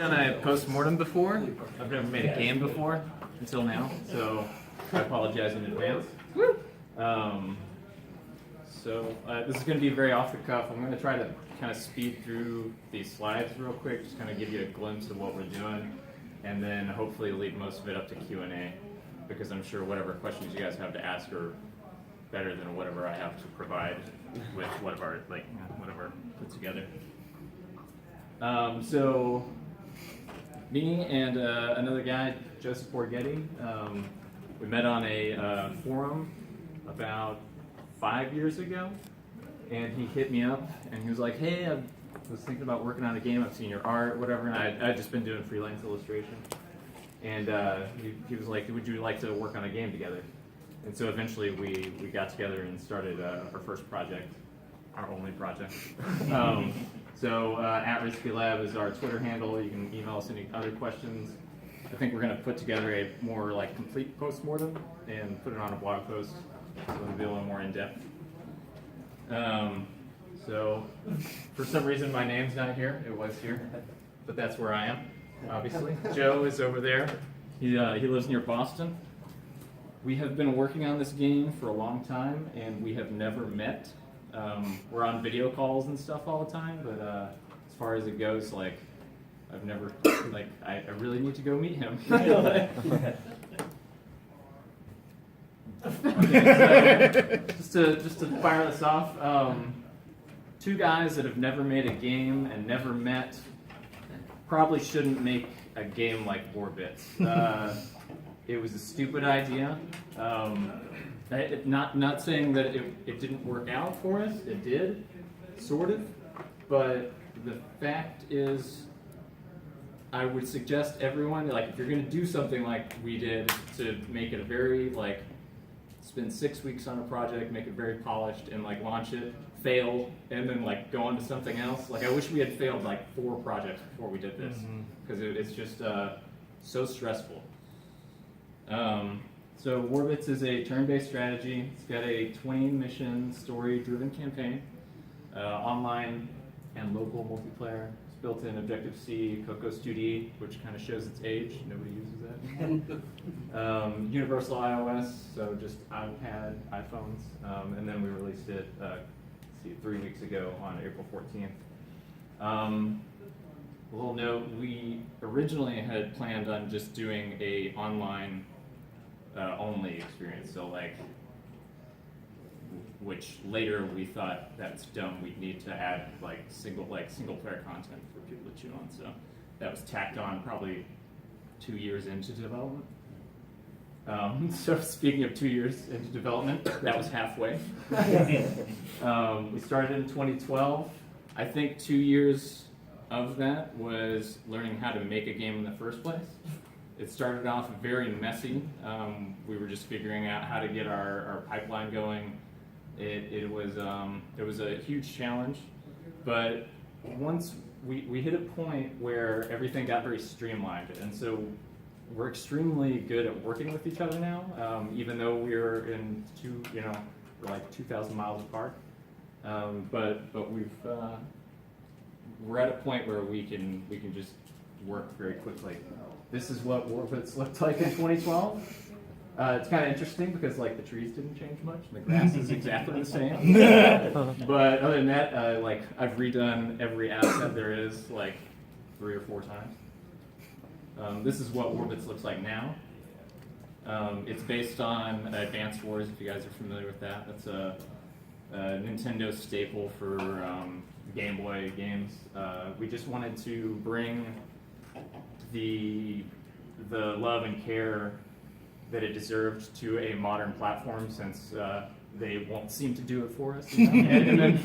Done a postmortem before. I've never made a game before until now, so I apologize in advance. This is going to be very off the cuff. I'm going to try to kind of speed through these slides real quick, just kind of give you a glimpse of what we're doing, and then hopefully leave most of it up to Q&A, because I'm sure whatever questions you guys have to ask are better than whatever I have to provide with whatever put together. So me and another guy, Joseph Borghetti, we met on a forum about 5 years ago, and he hit me up and he was like, hey, I was thinking about working on a game, I've seen your art, whatever, and I'd just been doing freelance illustration, and he was like, would you like to work on a game together? And so eventually we got together and started our first project, our only project. At Risky Lab is our Twitter handle. You can email us any other questions. I think we're going to put together a more like complete postmortem and put it on a blog post, so it'll be a little more in depth. So for some reason my name's not here. It was here, but that's where I am. Obviously, Joe is over there. He lives near Boston. We have been working on this game for a long time, and we have never met. We're on video calls and stuff all the time, but as far as it goes, like, I've never, like, I really need to go meet him. Okay, so just to fire this off, two guys that have never made a game and never met probably shouldn't make a game like Warbits. It was a stupid idea. Not saying that it didn't work out for us. It did, sort of. But the fact is, I would suggest everyone, like, if you're going to do something like we did, to make it a very, like, spend 6 weeks on a project, make it very polished, and, like, launch it, fail, and then, like, go on to something else. Like, I wish we had failed, like, 4 projects before we did this, because it's just so stressful. So Warbits is a turn-based strategy. It's got a 20-mission story-driven campaign, online and local multiplayer. It's built in Objective-C, Cocos 2D, which kind of shows its age. Nobody uses that. Universal iOS, so just iPad, iPhones, and then we released it 3 weeks ago on April 14th. A little note: we originally had planned on just doing a online only experience, so like, which later we thought that's dumb. We'd need to add like single player content for people to chew on. So that was tacked on probably 2 years into development. So speaking of 2 years into development, that was halfway. We started in 2012. I think 2 years of that was learning how to make a game in the first place. It started off very messy. We were just figuring out how to get our pipeline going. It was a huge challenge, but once we hit a point where everything got very streamlined, and so we're extremely good at working with each other now, even though we're in we're like 2,000 miles apart. But we're at a point where we can just work very quickly. This is what Warbits looked like in 2012. It's kind of interesting because like the trees didn't change much, and the grass is exactly the same. But other than that, like I've redone every asset there is like 3 or 4 times. This is what Warbits looks like now. It's based on Advanced Wars, if you guys are familiar with that. That's a Nintendo staple for Game Boy games. We just wanted to bring the love and care that it deserved to a modern platform, since they won't seem to do it for us. You know? and then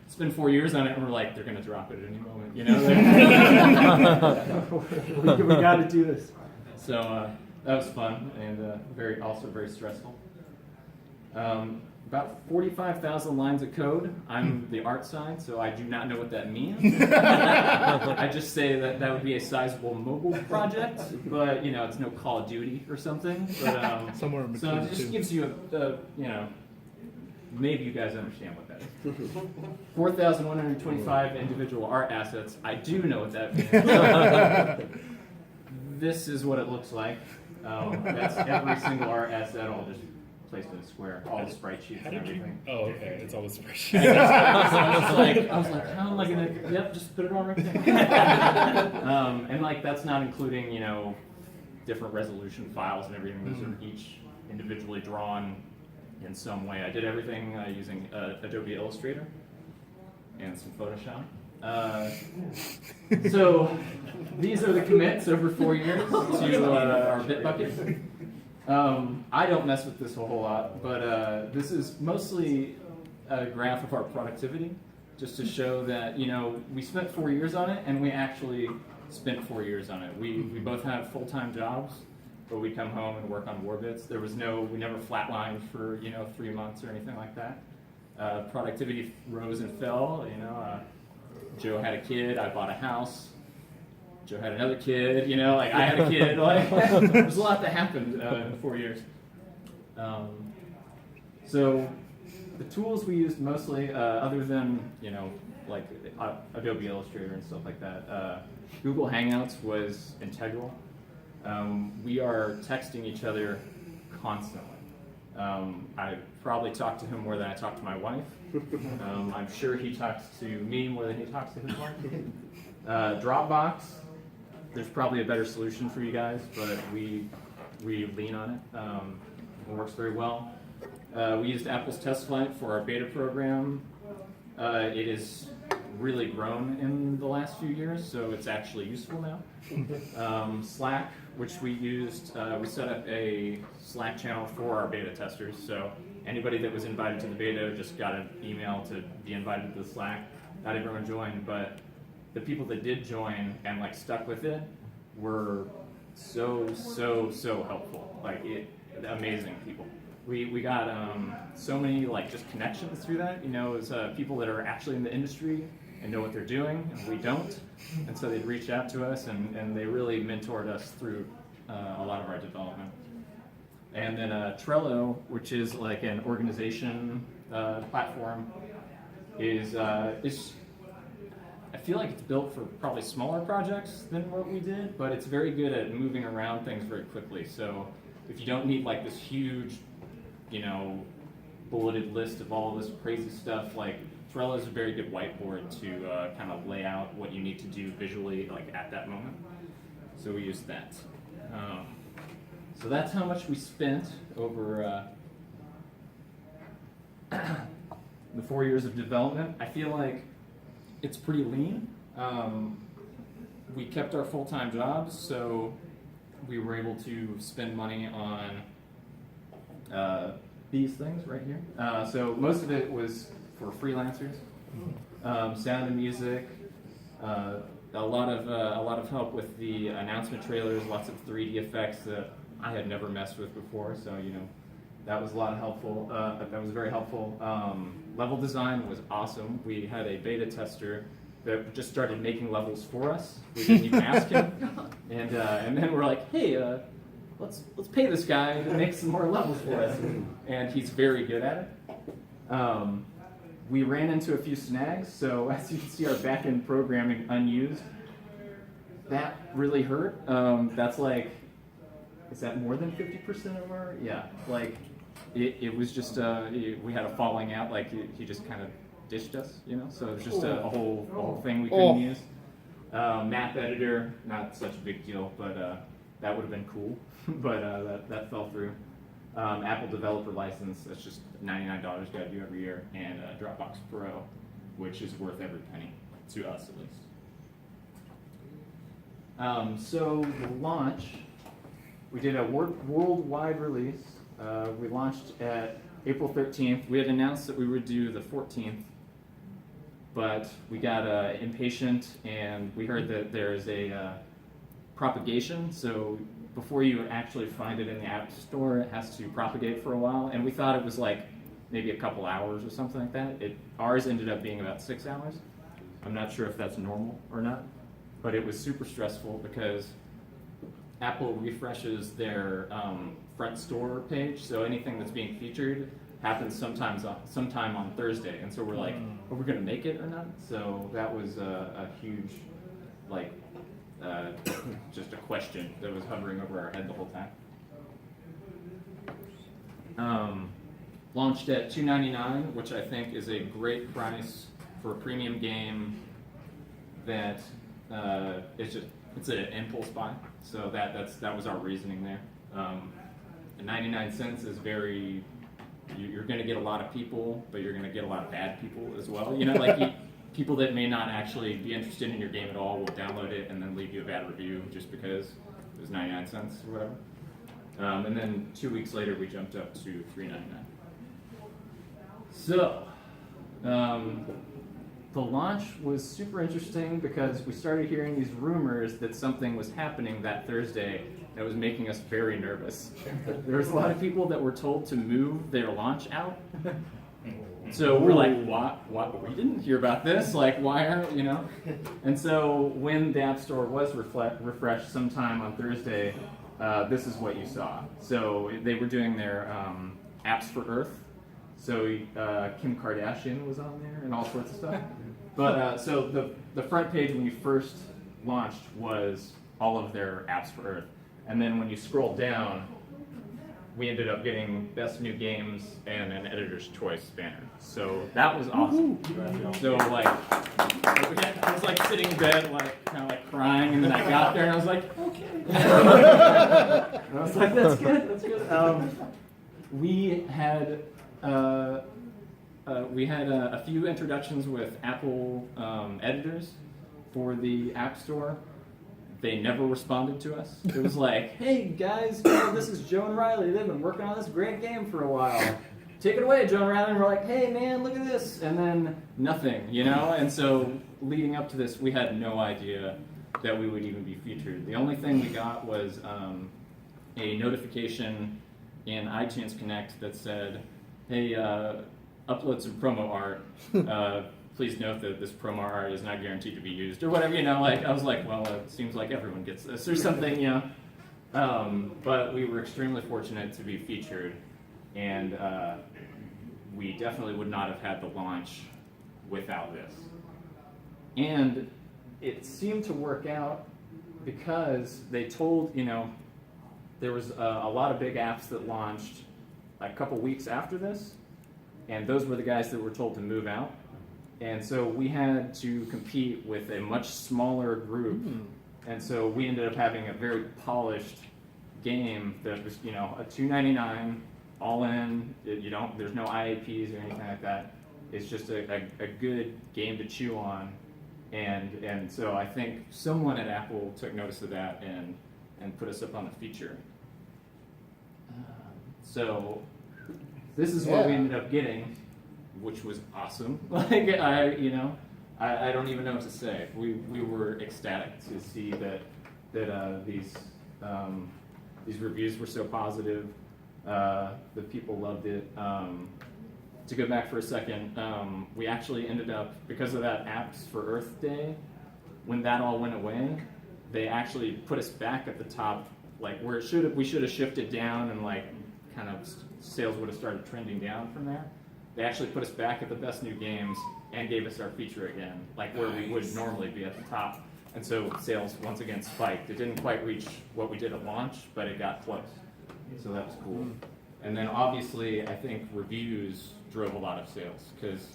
it's been 4 years on it, and we're like, they're going to drop it at any moment. We got to do this. So that was fun, and also very stressful. About 45,000 lines of code. I'm the art side, so I do not know what that means. I just say that would be a sizable mobile project, but it's no Call of Duty or something. But, somewhere in between. So it just gives you maybe you guys understand what that is. 4,125 individual art assets. I do know what that means. This is what it looks like. That's every single art asset, all just placed in a square, all the sprite sheets and everything. Oh, okay, it's all the sprite sheets. I was like, how am I gonna? Yep, just put it all right there. And like that's not including, you know, different resolution files and everything. Those are each individually drawn in some way. I did everything using Adobe Illustrator and some Photoshop. So these are the commits over 4 years to our Bitbucket. I don't mess with this a whole lot, but this is mostly a graph of our productivity, just to show that, you know, we spent 4 years on it, and we actually spent 4 years on it. We both have full-time jobs, but we come home and work on Warbits. We never flatlined for, you know, 3 months or anything like that. Productivity rose and fell, you know. Joe had a kid, I bought a house. Joe had another kid, you know, like I had a kid. Like, there's a lot that happened in 4 years. So the tools we used mostly, other than, you know, like Adobe Illustrator and stuff like that, Google Hangouts was integral. We are texting each other constantly. I probably talk to him more than I talk to my wife. I'm sure he talks to me more than he talks to his wife. Dropbox, there's probably a better solution for you guys, but we lean on it. It works very well. We used Apple's TestFlight for our beta program. It has really grown in the last few years, so it's actually useful now. Slack, which we used, we set up a Slack channel for our beta testers, so anybody that was invited to the beta just got an email to be invited to the Slack. Not everyone joined, but the people that did join and like stuck with it were so helpful. Like amazing people. We got so many like just connections through that. You know, as people that are actually in the industry and know what they're doing, and we don't. And so they'd reach out to us, and they really mentored us through a lot of our development. And then Trello, which is like an organization platform, is I feel like it's built for probably smaller projects than what we did, but it's very good at moving around things very quickly. So if you don't need like this huge, you know, bulleted list of all this crazy stuff, like Trello is a very good whiteboard to kind of lay out what you need to do visually, like at that moment. So we used that. So that's how much we spent over the 4 years of development. I feel like it's pretty lean. We kept our full-time jobs, so we were able to spend money on these things right here. So most of it was for freelancers, sound and music, a lot of help with the announcement trailers, lots of 3D effects that I had never messed with before. So you know, that was a lot of helpful. That was very helpful. Level design was awesome. We had a beta tester that just started making levels for us. We didn't even ask him, and then we're like, hey, let's pay this guy to make some more levels for us, and he's very good at it. We ran into a few snags, so as you can see, our back-end programming unused. That really hurt. That's like, is that more than 50% of our? Yeah, like it was just we had a falling out. Like he just kind of ditched us, you know. So it was just a whole thing we couldn't use. Map editor, not such a big deal, but that would have been cool. But that fell through. Apple developer license, that's just $99 you gotta do every year, and Dropbox Pro, which is worth every penny, to us at least. So the launch, we did a worldwide release. We launched at April 13th. We had announced that we would do the 14th, but we got impatient, and we heard that there's a propagation, so before you actually find it in the App Store, it has to propagate for a while, and we thought it was like maybe a couple hours or something like that. Ours ended up being about 6 hours. I'm not sure if that's normal or not, but it was super stressful because Apple refreshes their front store page, so anything that's being featured happens sometime on Thursday, and so we're like, are we gonna make it or not? So that was a huge, like, just a question that was hovering over our head the whole time. Launched at $2.99, which I think is a great price for a premium game that it's an impulse buy. So that was our reasoning there. And 99 cents is very, you're going to get a lot of people, but you're going to get a lot of bad people as well. You know, like people that may not actually be interested in your game at all will download it and then leave you a bad review just because it was 99 cents or whatever. And then 2 weeks later, we jumped up to $3.99. So, the launch was super interesting because we started hearing these rumors that something was happening that Thursday that was making us very nervous. There was a lot of people that were told to move their launch out. So we're like, what? We didn't hear about this. Like, why aren't, you know? And so when the App Store was refreshed sometime on Thursday, this is what you saw. So they were doing their apps for Earth. So Kim Kardashian was on there and all sorts of stuff. But so the front page when you first launched was all of their apps for Earth. And then when you scroll down, we ended up getting Best New Games and an Editor's Choice banner. So that was awesome. So like, I was like sitting in bed, like kind of like crying, and then I got there and I was like, okay. And I was like, that's good. We had a few introductions with Apple editors for the App Store. They never responded to us. It was like, hey guys, this is Joe and Reilly. They've been working on this great game for a while. Take it away, Joe and Reilly. And we're like, hey man, look at this. And then nothing, you know? And so leading up to this, we had no idea that we would even be featured. The only thing we got was a notification in iTunes Connect that said, hey, upload some promo art. Please note that this promo art is not guaranteed to be used, or whatever, you know, like, I was like, well, it seems like everyone gets this, or something, you know. But we were extremely fortunate to be featured, and we definitely would not have had the launch without this. And it seemed to work out because they told, you know, there was a lot of big apps that launched a couple weeks after this, and those were the guys that were told to move out. And so we had to compete with a much smaller group, and so we ended up having a very polished game that was, you know, a $2.99 all in. There's no IAPs or anything like that. It's just a good game to chew on, and so I think someone at Apple took notice of that and put us up on the feature. So this is what we ended up getting, which was awesome. Like, I don't even know what to say. We were ecstatic to see that these reviews were so positive. The people loved it. To go back for a second, we actually ended up, because of that Apps for Earth Day, when that all went away, they actually put us back at the top, like where we should have shifted down, and like kind of sales would have started trending down from there. They actually put us back at the Best New Games and gave us our feature again, like where we would normally be at the top. And so sales once again spiked. It didn't quite reach what we did at launch, but it got close. So that was cool. And then obviously, I think reviews drove a lot of sales, because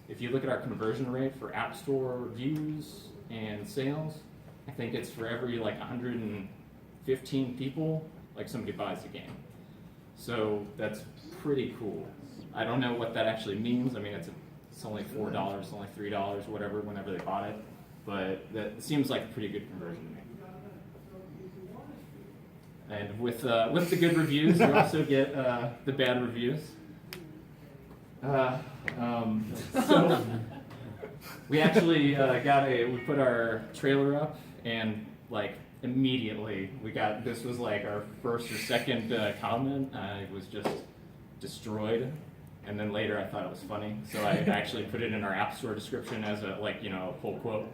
if you look at our conversion rate for App Store reviews and sales, I think it's for every like 115 people, like somebody buys the game. So that's pretty cool. I don't know what that actually means. I mean, it's only $4, only $3, whatever, whenever they bought it. But that seems like a pretty good conversion to me. And with the good reviews, you also get the bad reviews. So we actually we put our trailer up, and like immediately this was like our first or second comment. I was just destroyed. And then later I thought it was funny, so I actually put it in our App Store description as a, like, you know, a full quote.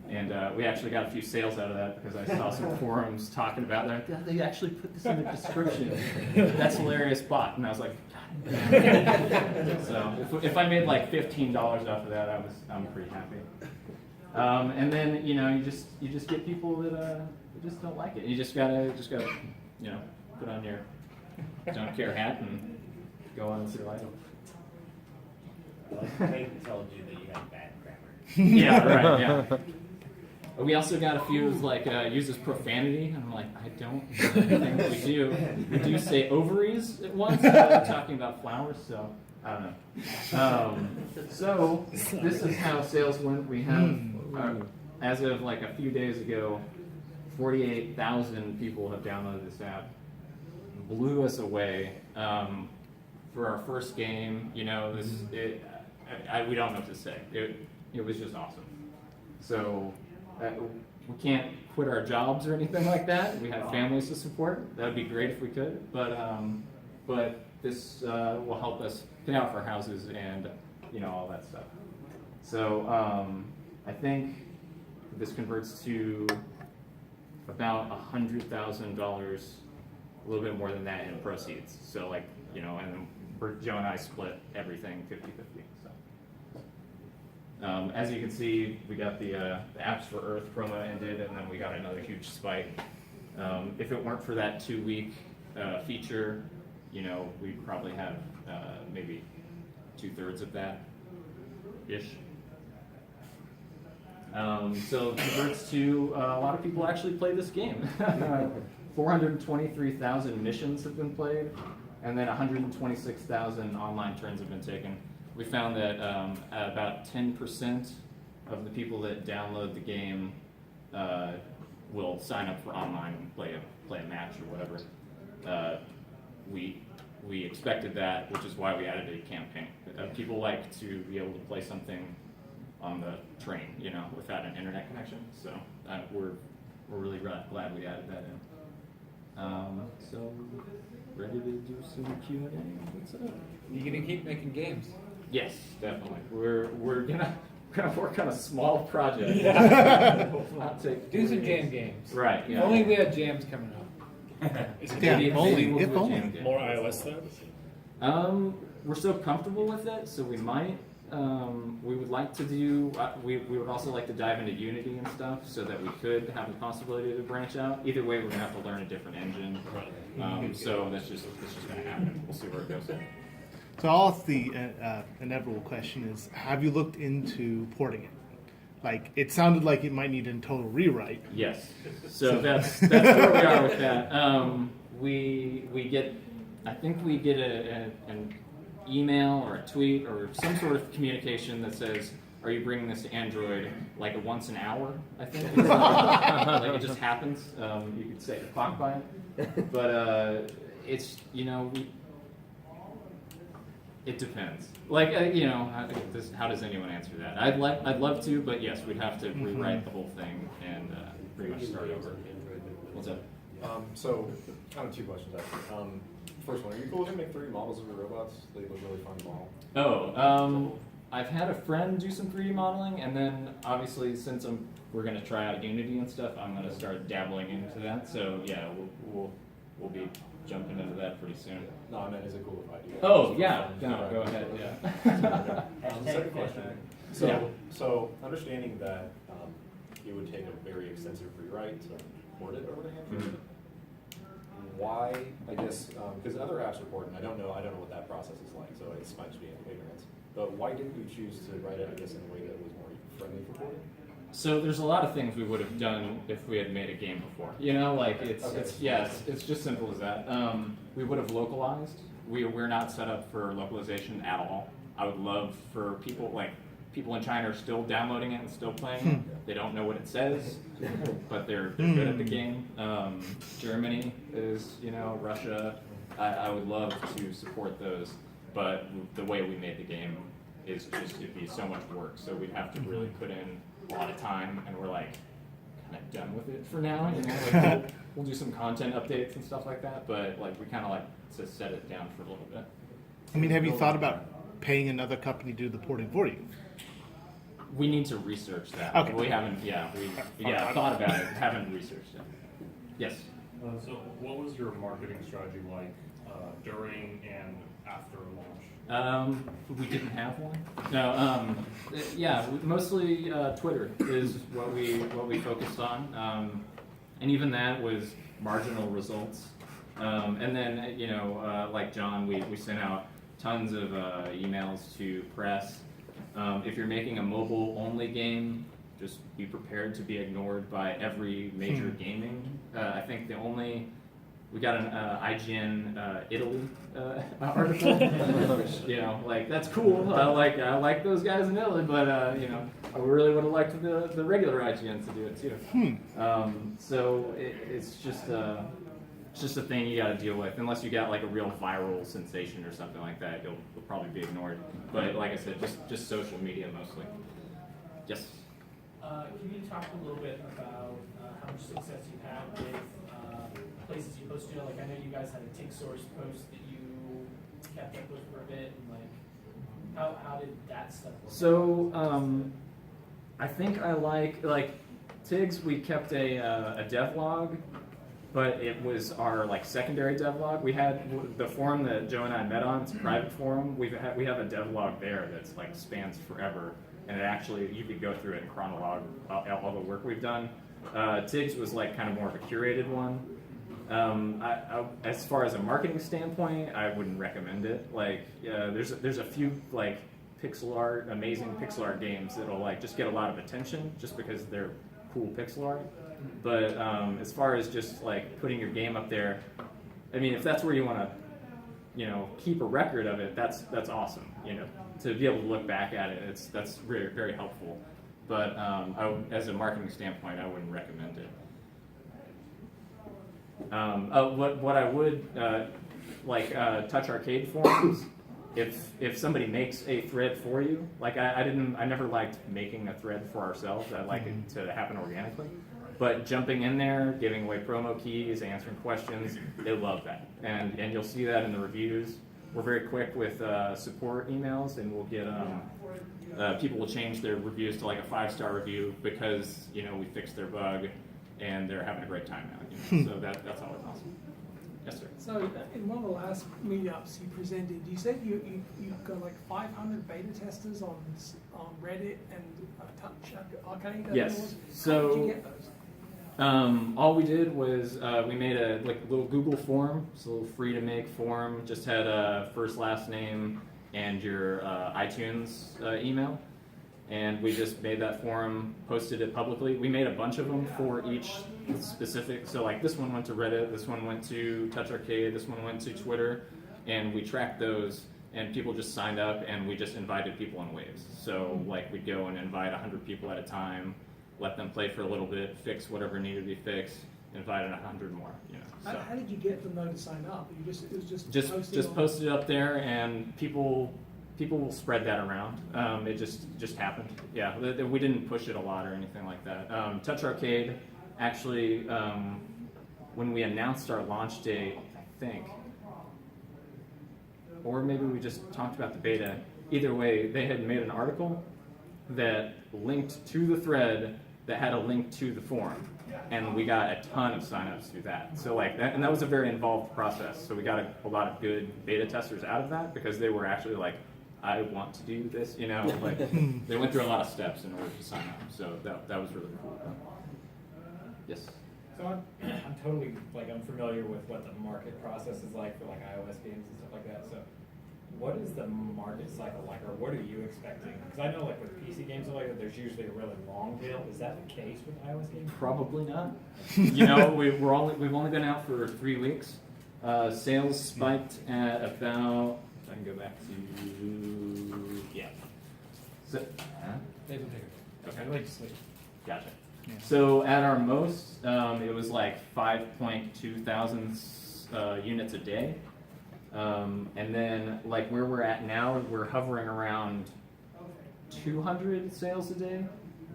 And we actually got a few sales out of that because I saw some forums talking about that. Yeah, they actually put this in the description. That's hilarious, bot. And I was like, God damn. So if I made like $15 off of that, I'm pretty happy. And then you just get people that just don't like it. You just gotta put on your don't care hat and go on with your life. They told you that you had bad grammar. Yeah, right. Yeah. We also got a few like uses profanity, and I'm like, I don't think we do. We do say ovaries at once, talking about flowers. So I don't know. So this is how sales went. We have, as of like a few days ago, 48,000 people have downloaded this app. Blew us away for our first game. We don't know what to say. It was just awesome. So we can't quit our jobs or anything like that. We have families to support. That would be great if we could. But this will help us pay off our houses and all that stuff. So I think this converts to about $100,000, a little bit more than that in proceeds. So and then Joe and I split everything 50-50. So as you can see, we got the Apps for Earth promo ended, and then we got another huge spike. If it weren't for that 2-week feature, we'd probably have maybe 2/3 of that ish. So it converts to a lot of people actually play this game. 423,000 missions have been played, and then 126,000 online turns have been taken. We found that about 10% of the people that download the game will sign up for online and play a match or whatever. We expected that, which is why we added a campaign. People like to be able to play something on the train, without an internet connection. So we're really glad we added that in. So ready to do some Q&A. What's up? You gonna keep making games? Yes, definitely. We're gonna work on a small project. Yeah. Not take Do some 40 jam days. games. Right. If Yeah. only we had jams coming up. Maybe we'll do a if only. jam game. More iOS stuff? We're so comfortable with it, so we might. We would like to do. We would also like to dive into Unity and stuff, so that we could have the possibility to branch out. Either way, we're gonna have to learn a different engine. So that's just gonna happen. We'll see where it goes. So I'll ask the inevitable question is, have you looked into porting it? Like, it sounded like it might need a total rewrite. Yes. So that's where we are with that. I think we get an email or a tweet or some sort of communication that says, "Are you bringing this to Android?" Like once an hour, I think. Like it just happens. You could set your clock by it, but it's it depends. Like how does anyone answer that? I'd love to, but yes, we'd have to rewrite the whole thing and pretty much start over. What's up? So, I have 2 questions actually. First one, are you cool to make 3D models of your robots? They look really fun to model. I've had a friend do some 3D modeling, and then obviously since we're gonna try out Unity and stuff, I'm gonna start dabbling into that. So yeah, we'll be jumping into that pretty soon. No, I meant, is it cool if I do that? Oh yeah, no, go ahead. Yeah. Second question. So understanding that it would take a very extensive rewrite to port it over to Android. Why? I guess because other apps report, and I don't know what that process is like. So it might just be ignorance. But why didn't you choose to write it? I guess in a way that was more friendly for porting. So there's a lot of things we would have done if we had made a game before. It's just simple as that. We would have localized. We're not set up for localization at all. I would love for people in China are still downloading it and still playing it. They don't know what it says, but they're good at the game. Germany is, Russia. I would love to support those, but the way we made the game is just, it'd be so much work. So we'd have to really put in a lot of time, and we're kind of done with it for now. We'll do some content updates and stuff like that, but we kind of like to set it down for a little bit. I mean, have you thought about paying another company to do the porting for you? We need to research that. Okay. We haven't. Yeah, we thought about it. Haven't researched it. Yes. So what was your marketing strategy like during and after launch? We didn't have one. No. Yeah, mostly Twitter is what we focused on, and even that was marginal results. And then like John, we sent out tons of emails to press. If you're making a mobile-only game, just be prepared to be ignored by every major gaming. I think we got an IGN Italy article. Like that's cool. I like those guys in Italy, but I really would have liked the regular IGN to do it too. So it's just a thing you got to deal with. Unless you got like a real viral sensation or something like that, you'll probably be ignored. But like I said, just social media mostly. Yes. Can you talk a little bit about how much success you had with places you posted? Like I know you guys had a TIG source post that you kept up with for a bit, and like how did that stuff work? So I think I like TIGs. We kept a devlog, but it was our like secondary devlog. We had the forum that Joe and I met on. It's a private forum. We have a devlog there that's like spans forever. And it actually, you could go through it and chronologue all the work we've done. TIGS was like kind of more of a curated one. As far as a marketing standpoint, I wouldn't recommend it. Like, there's a few like amazing pixel art games that'll like just get a lot of attention just because they're cool pixel art. But as far as just like putting your game up there, I mean, if that's where you want to, keep a record of it, that's awesome. To be able to look back at it, that's very, very helpful. But as a marketing standpoint, I wouldn't recommend it. What I would touch arcade forums. If somebody makes a thread for you, like I never liked making a thread for ourselves. I like it to happen organically. But jumping in there, giving away promo keys, answering questions, they love that, and you'll see that in the reviews. We're very quick with support emails, and we'll get people will change their reviews to like a 5-star review because we fixed their bug, and they're having a great time now. So that's always awesome. Yes, sir. So in one of the last meetups you presented, you said you've got like 500 beta testers on Reddit and Touch Arcade. I think it Yes. was. So how did you get those? all we did was we made a little Google form, it's a little free to make form. Just had a first, last name, and your iTunes email, and we just made that form, posted it publicly. We made a bunch of them for each specific. So like this one went to Reddit, this one went to Touch Arcade, this one went to Twitter, and we tracked those. And people just signed up, and we just invited people in waves. So like we'd go and invite 100 people at a time. Let them play for a little bit, fix whatever needed to be fixed, invited 100 more. So How did you get them though to sign up? It was just just posted it up there, and people will spread that around. It just happened. Yeah, we didn't push it a lot or anything like that. Touch Arcade, actually, when we announced our launch date, I think, or maybe we just talked about the beta. Either way, they had made an article that linked to the thread that had a link to the forum, and we got a ton of signups through that. So like that, and that was a very involved process. So we got a lot of good beta testers out of that because they were actually like, I want to do this, like they went through a lot of steps in order to sign up. So that was really cool. Yes. So I'm totally I'm familiar with what the market process is like for like iOS games and stuff like that. So what is the market cycle like, or what are you expecting? Because I know like with PC games and like that, there's usually a really long tail. Is that the case with iOS games? Probably not. we've only been out for 3 weeks. Sales spiked at about. I can go back to So, They don't take it. Okay. I like to sleep. Gotcha. So at our most, it was like 5.2 thousand units a day. And then like where we're at now, we're hovering around 200 sales a day,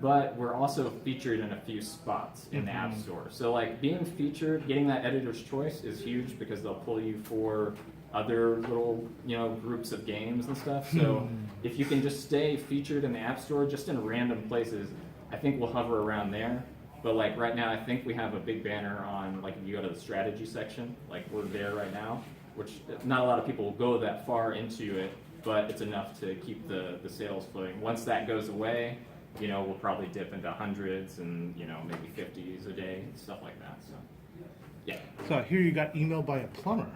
but we're also featured in a few spots in the App Store. So like being featured, getting that editor's choice is huge because they'll pull you for other little, groups of games and stuff. So if you can just stay featured in the App Store, just in random places, I think we'll hover around there. But like right now, I think we have a big banner on, like if you go to the strategy section, like we're there right now, which not a lot of people will go that far into it, but it's enough to keep the sales flowing. Once that goes away, you know, we'll probably dip into hundreds and, you know, maybe 50s a day, stuff like that. So, yeah. So I hear you got emailed by a plumber.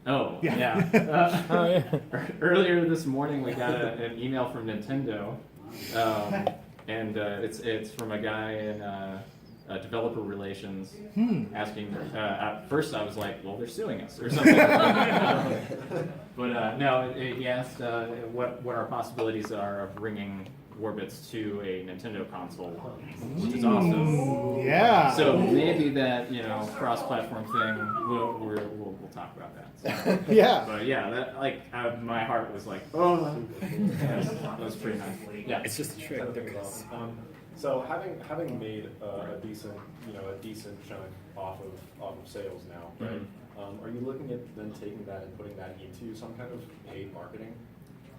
Oh, Yeah. yeah. Earlier this morning, we got an email from Nintendo, and it's from a guy in developer relations asking. At first, I was like, "Well, they're suing us" or something. But no, he asked what our possibilities are of bringing Warbits to a Nintendo console, which is awesome. Yeah. So maybe that, you know, cross-platform thing, we'll talk about that. So, Yeah. but yeah, that like my heart was like, oh, that was pretty nice. Yeah, It's just a trick. So having made a decent chunk off of sales now, right? Are you looking at then taking that and putting that into some kind of paid marketing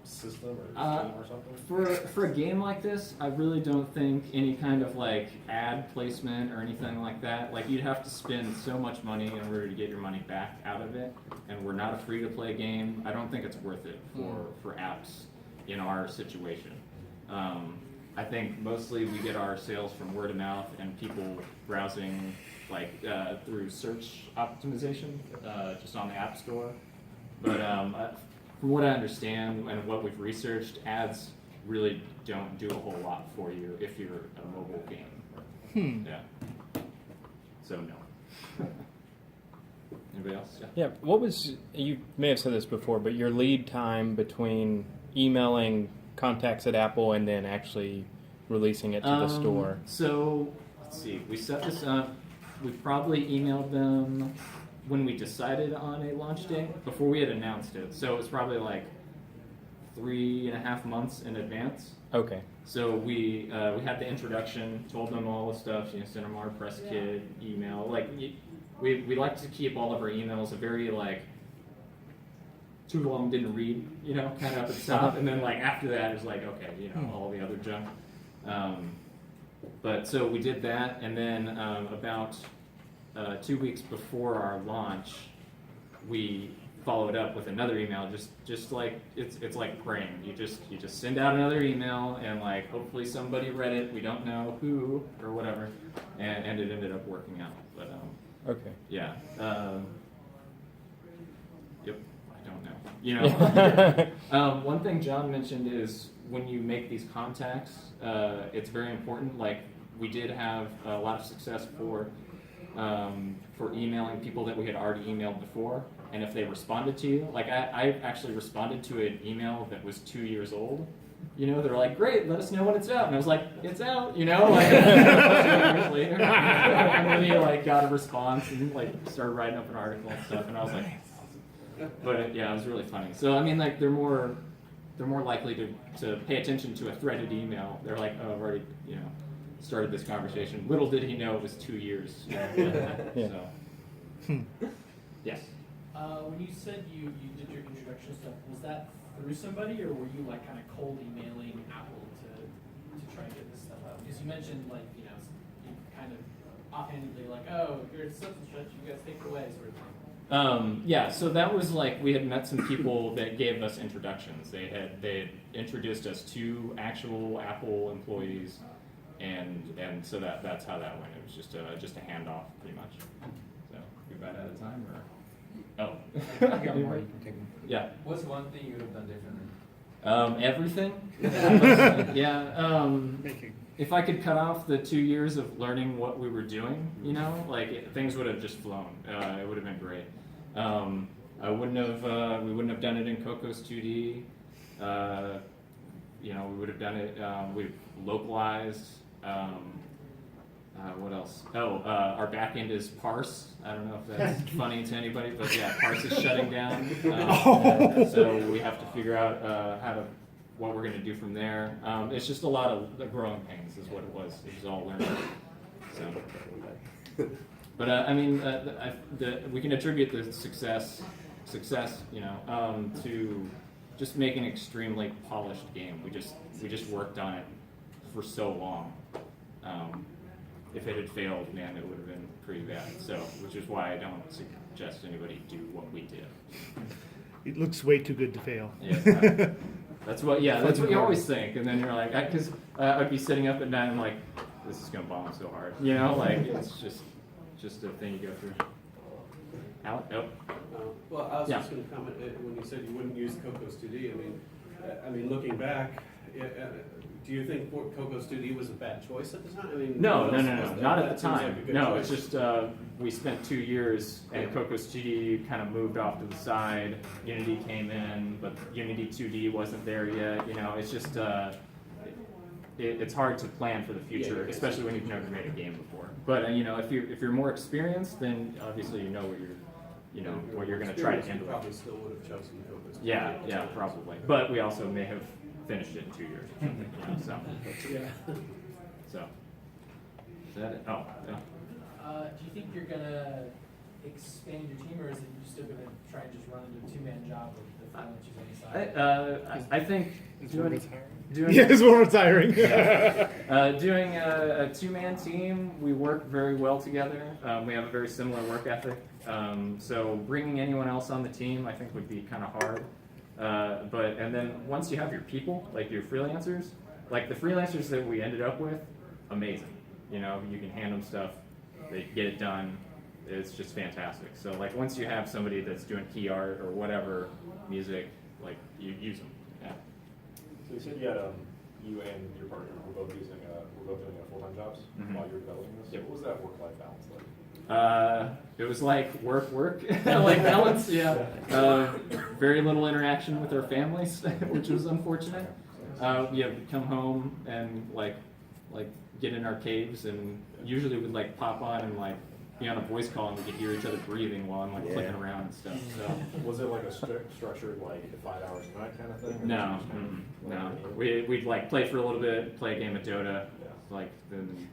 system or scheme or something? For a game like this, I really don't think any kind of like ad placement or anything like that. Like you'd have to spend so much money in order to get your money back out of it, and we're not a free-to-play game. I don't think it's worth it for apps in our situation. I think mostly we get our sales from word of mouth and people browsing like through search optimization just on the App Store. But from what I understand and what we've researched, ads really don't do a whole lot for you if you're a mobile game. Yeah. So no. Anybody else? Yeah, what was, you may have said this before, but your lead time between emailing contacts at Apple and then actually releasing it to the store? So, let's see, we set this up, we probably emailed them when we decided on a launch date, before we had announced it. So it was probably like 3.5 months in advance. Okay. So we had the introduction, told them all the stuff, you know, sent them our press kit, email. Like we like to keep all of our emails a very like too long didn't read, you know, kind of up at the top, and then like after that it's like okay, you know, all the other junk. But so we did that, and then about 2 weeks before our launch, we followed up with another email. Just like it's like praying. You just send out another email, and like hopefully somebody read it. We don't know who or whatever, and it ended up working out. But Okay. yeah. Yep. I don't know. You know. One thing John mentioned is when you make these contacts, it's very important. Like we did have a lot of success for emailing people that we had already emailed before, and if they responded to you, like I actually responded to an email that was 2 years old. You know, they're like, "Great, let us know when it's out," and I was like, "It's out," you know, like 2 years later, and then he like got a response and like started writing up an article and stuff, and I was like, but yeah, it was really funny. So I mean, like they're more likely to pay attention to a threaded email. They're like, "Oh, I've already, you know, started this conversation." Little did he know it was 2 years. You know? Yeah. So, yes. When you said you did your introduction stuff, was that through somebody, or were you like kind of cold emailing Apple to try and get this stuff out? Because you mentioned like, you know, you kind of offhandedly like, "Oh, here's such and such, you guys take it away," sort of thing. Yeah, so that was like we had met some people that gave us introductions. They had introduced us to actual Apple employees, and so that's how that went. It was just a handoff pretty much. So we about out of time or I got more. You can take them. yeah. What's one thing you would have done differently? Everything. Yeah. If I could cut off the 2 years of learning what we were doing, you know, like things would have just flown. It would have been great. We wouldn't have done it in Cocos 2D. You know, we would have done it. We've localized. What else? Our back end is Parse. I don't know if that's funny to anybody, but yeah, Parse is shutting down. So we have to figure out what we're going to do from there. It's just a lot of the growing pains is what it was. It was all learning. So, but I mean, we can attribute the success, you know, to just make an extremely polished game. We just worked on it for so long. If it had failed, man, it would have been pretty bad. So, which is why I don't suggest anybody do what we did. It looks way too good to fail. Yeah, that's what you always think, and then you're like, because I'd be sitting up at night and I'm like, this is gonna bomb so hard, you know, like it's just a thing you go through. Alec, nope. Well, I was Yeah. just going to comment when you said you wouldn't use Cocos 2D. I mean, looking back, do you think Cocos 2D was a bad choice at the time? I mean, No, what else was there? not at That the seems like time. a good No, choice. it's just we spent 2 years and Yeah. Cocos 2D kind of moved off to the side. Unity came in, but Unity 2D wasn't there yet. You know, it's just it's hard to plan for the future, Yeah, especially when you've never made a game before. But you know, if you're more experienced, then obviously you know what you're going to try to You handle. probably still would have chosen Cocos 2D. Yeah, probably. But we also may have finished it in 2 years. You know, so. Yeah. So, is that it? Oh, yeah. Do you think you're gonna expand your team, or is it you still gonna try and just run into a two-man job with the freelancers on the side? I think doing Yes, we're retiring. doing a two-man team, we work very well together. We have a very similar work ethic. So bringing anyone else on the team, I think, would be kind of hard. And then once you have your people, like your freelancers, like the freelancers that we ended up with, amazing. You know, you can hand them stuff, they get it done. It's just fantastic. So like once you have somebody that's doing key art or whatever, music, like you use them. Yeah. So you said you had you and your partner were both doing full-time jobs Mhm. while you were developing this. Yep. What was that work-life balance like? It was like work, like balance, yeah. Very little interaction with our families, which was unfortunate. Yeah, we'd come home and like get in our caves, and usually we'd like pop on and like be on a voice call, and we could hear each other breathing while I'm like clicking around and stuff. So Was it like a structured like 5 hours a night kind of thing? Or no, was it just no. like- We'd like play for a little bit, play a game of Dota, Yeah. like then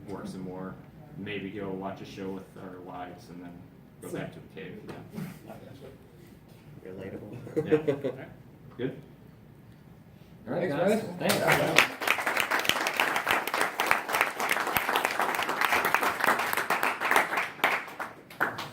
work some more, maybe go watch a show with our wives, and then go back to the cave. Yeah. Relatable. Yeah. Good. All right, Thanks, guys. Thanks.